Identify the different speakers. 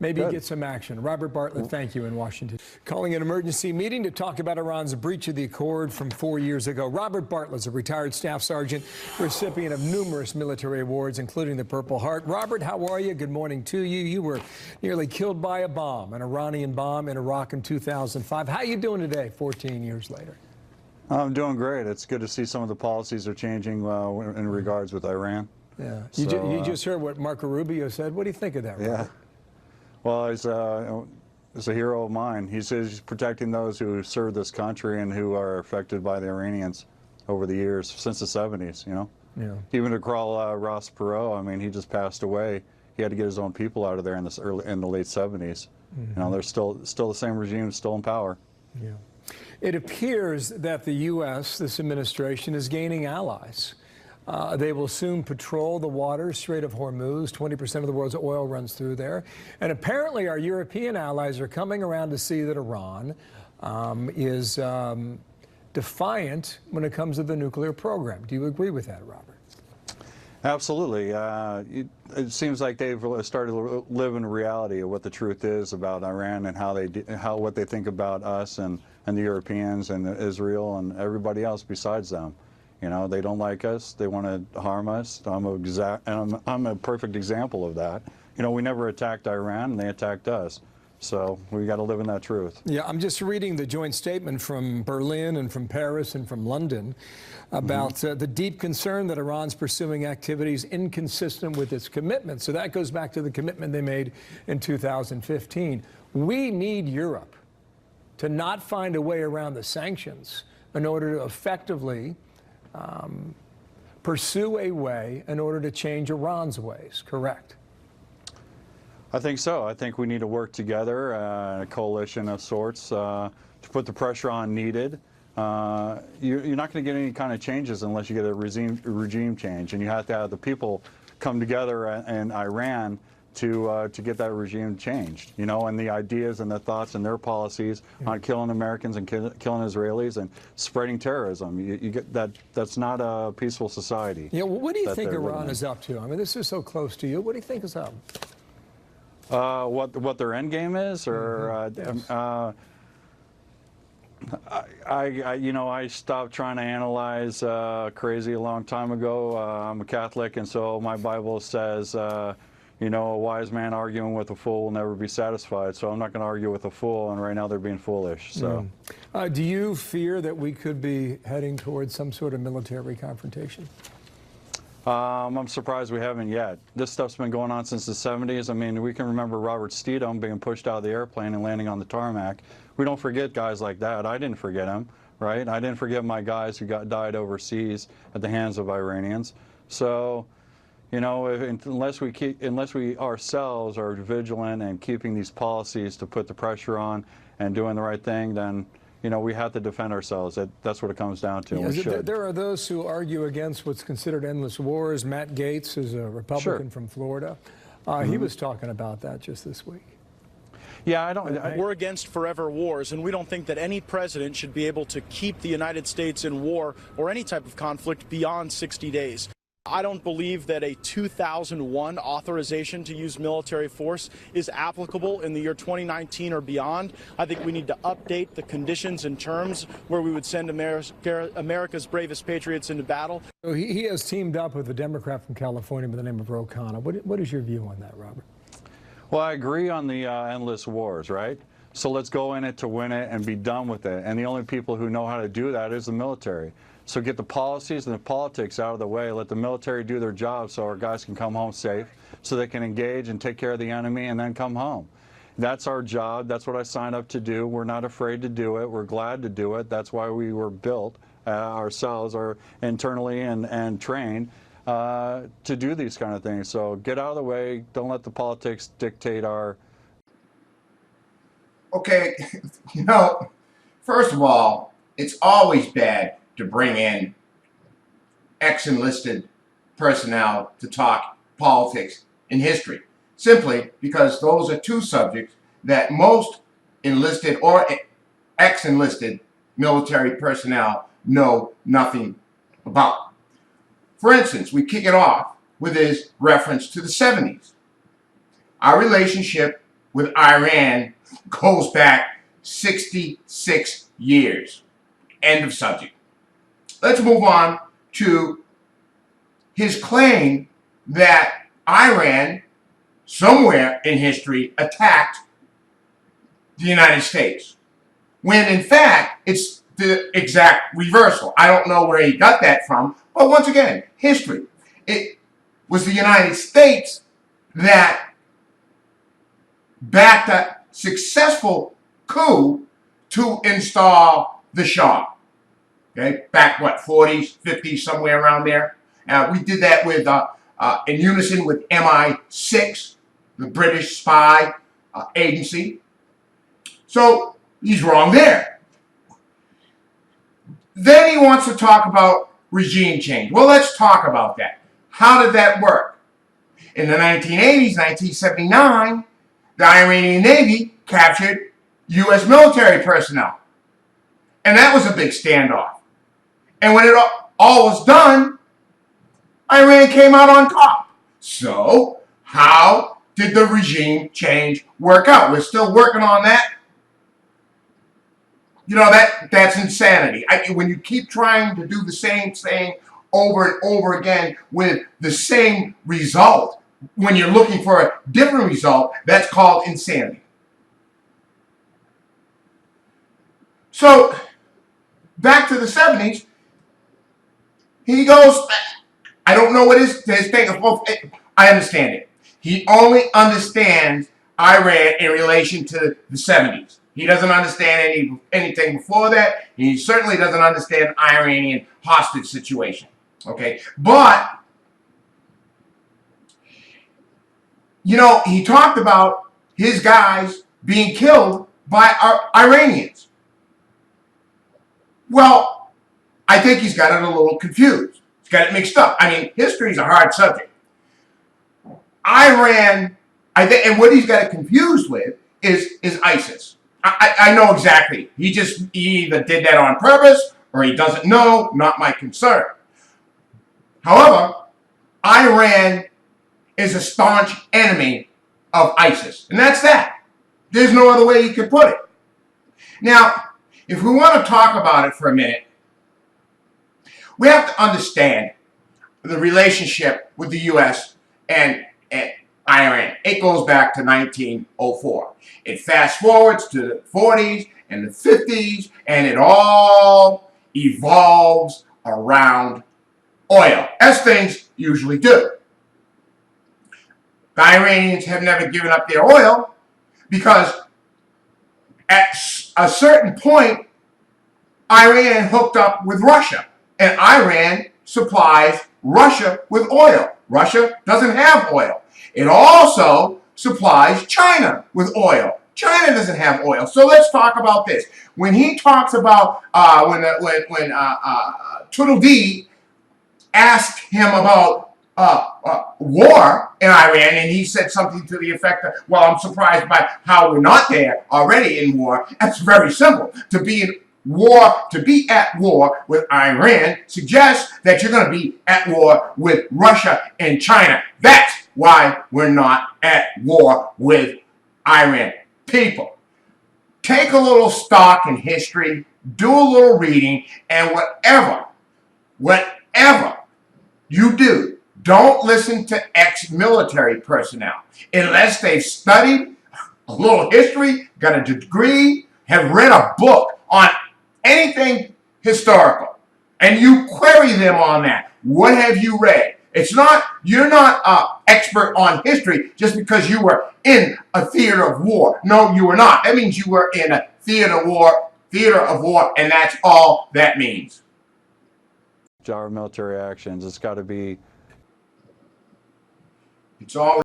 Speaker 1: Maybe
Speaker 2: Good.
Speaker 1: get some action. Robert Bartlett, thank you in Washington. Calling an emergency meeting to talk about Iran's breach of the accord from 4 years ago. Robert Bartlett is a retired staff sergeant, recipient of numerous military awards, including the Purple Heart. Robert, how are you? Good morning to you. You were nearly killed by a bomb, an Iranian bomb in Iraq in 2005. How are you doing today, 14 years later?
Speaker 2: I'm doing great. It's good to see some of the policies are changing in regards with Iran.
Speaker 1: Yeah.
Speaker 2: So,
Speaker 1: you just heard what Marco Rubio said. What do you think of that, Robert?
Speaker 2: Yeah. Well, he's a hero of mine. He says he's protecting those who serve this country and who are affected by the Iranians over the years, since the 70s, you know?
Speaker 1: Yeah.
Speaker 2: Even to call Ross Perot, I mean, he just passed away. He had to get his own people out of there in the late 70s. You know, they're still the same regime, still in power.
Speaker 1: Yeah. It appears that the U.S., this administration, is gaining allies. They will soon patrol the waters, Strait of Hormuz. 20% of the world's oil runs through there. And apparently our European allies are coming around to see that Iran is defiant when it comes to the nuclear program. Do you agree with that, Robert?
Speaker 2: Absolutely. It seems like they've started to live in reality of what the truth is about Iran and what they think about us and the Europeans and Israel and everybody else besides them. You know, they don't like us. They want to harm us. I'm a perfect example of that. You know, we never attacked Iran, and they attacked us. So we got to live in that truth.
Speaker 1: Yeah, I'm just reading the joint statement from Berlin and from Paris and from London about the deep concern that Iran's pursuing activities inconsistent with its commitment. So that goes back to the commitment they made in 2015. We need Europe to not find a way around the sanctions in order to effectively pursue a way in order to change Iran's ways, correct?
Speaker 2: I think so. I think we need to work together, a coalition of sorts, to put the pressure on needed. You're not going to get any kind of changes unless you get a regime change, and you have to have the people come together in Iran to get that regime changed, you know, and the ideas and the thoughts and their policies on killing Americans and killing Israelis and spreading terrorism. You get that. That's not a peaceful society.
Speaker 1: Yeah. Well, what do you think Iran is up to? I mean, this is so close to you. What do you think is up?
Speaker 2: What their end game is, or I stopped trying to analyze crazy a long time ago. I'm a Catholic, and so my Bible says, you know, a wise man arguing with a fool will never be satisfied. So I'm not going to argue with a fool, and right now they're being foolish. So,
Speaker 1: do you fear that we could be heading towards some sort of military confrontation?
Speaker 2: I'm surprised we haven't yet. This stuff's been going on since the 70s. I mean, we can remember Robert Steedham being pushed out of the airplane and landing on the tarmac. We don't forget guys like that. I didn't forget him, right? I didn't forget my guys who died overseas at the hands of Iranians. So, you know, unless we ourselves are vigilant and keeping these policies to put the pressure on and doing the right thing, then, you know, we have to defend ourselves. That's what it comes down to.
Speaker 1: Yes, there are those who argue against what's considered endless wars. Matt Gaetz is a Republican from Florida. He was talking about that just this week.
Speaker 2: Yeah,
Speaker 3: we're against forever wars, and we don't think that any president should be able to keep the United States in war or any type of conflict beyond 60 days. I don't believe that a 2001 authorization to use military force is applicable in the year 2019 or beyond. I think we need to update the conditions and terms where we would send America's bravest patriots into battle.
Speaker 1: So he has teamed up with a Democrat from California by the name of Ro Khanna. What is your view on that, Robert?
Speaker 2: Well, I agree on the endless wars, right? So let's go in it to win it and be done with it. And the only people who know how to do that is the military. So get the policies and the politics out of the way. Let the military do their job so our guys can come home safe, so they can engage and take care of the enemy and then come home. That's our job. That's what I signed up to do. We're not afraid to do it. We're glad to do it. That's why we were built ourselves, or internally and trained to do these kind of things. So get out of the way. Don't let the politics dictate our...
Speaker 4: Okay, you know, first of all, it's always bad to bring in ex-enlisted personnel to talk politics and history, simply because those are two subjects that most enlisted or ex-enlisted military personnel know nothing about. For instance, we kick it off with his reference to the 70s. Our relationship with Iran goes back 66 years. End of subject. Let's move on to his claim that Iran, somewhere in history, attacked the United States, when in fact it's the exact reversal. I don't know where he got that from, but once again, history. It was the United States that backed a successful coup to install the Shah. Okay, back what, 40s, 50s, somewhere around there. We did that with in unison with MI6, the British spy agency. So he's wrong there. Then he wants to talk about regime change. Well, let's talk about that. How did that work? In the 1980s, 1979, the Iranian Navy captured U.S. military personnel. And that was a big standoff. And when it all was done, Iran came out on top. So how did the regime change work out? We're still working on that. You know, that's insanity. When you keep trying to do the same thing over and over again with the same result, when you're looking for a different result, that's called insanity. So, back to the 70s, he goes, I don't know what his thing is. I understand it. He only understands Iran in relation to the 70s. He doesn't understand anything before that. He certainly doesn't understand Iranian hostage situation. Okay, but you know, he talked about his guys being killed by Iranians. Well, I think he's got it a little confused. He's got it mixed up. I mean, history is a hard subject. Iran, I think, and what he's got it confused with is ISIS. I know exactly. He either did that on purpose or he doesn't know. Not my concern. However, Iran is a staunch enemy of ISIS, and that's that. There's no other way you can put it. Now, if we want to talk about it for a minute, we have to understand the relationship with the U.S. and Iran. It goes back to 1904. It fast forwards to the 40s and the 50s, and it all evolves around oil, as things usually do. The Iranians have never given up their oil because at a certain point, Iran hooked up with Russia, and Iran supplies Russia with oil. Russia doesn't have oil. It also supplies China with oil. China doesn't have oil. So let's talk about this. When he talks about when Tweedledee asked him about war in Iran, and he said something to the effect of, well, I'm surprised by how we're not there already in war. That's very simple. To be at war with Iran suggests that you're going to be at war with Russia and China. That's why we're not at war with Iran. People, take a little stock in history, do a little reading, and whatever you do, don't listen to ex-military personnel unless they've studied a little history, got a degree, have read a book on anything historical, and you query them on that. What have you read? You're not an expert on history just because you were in a theater of war. No, you were not. That means you were in a theater of war, and that's all that means.
Speaker 2: Our military actions, it's got to be.
Speaker 4: It's all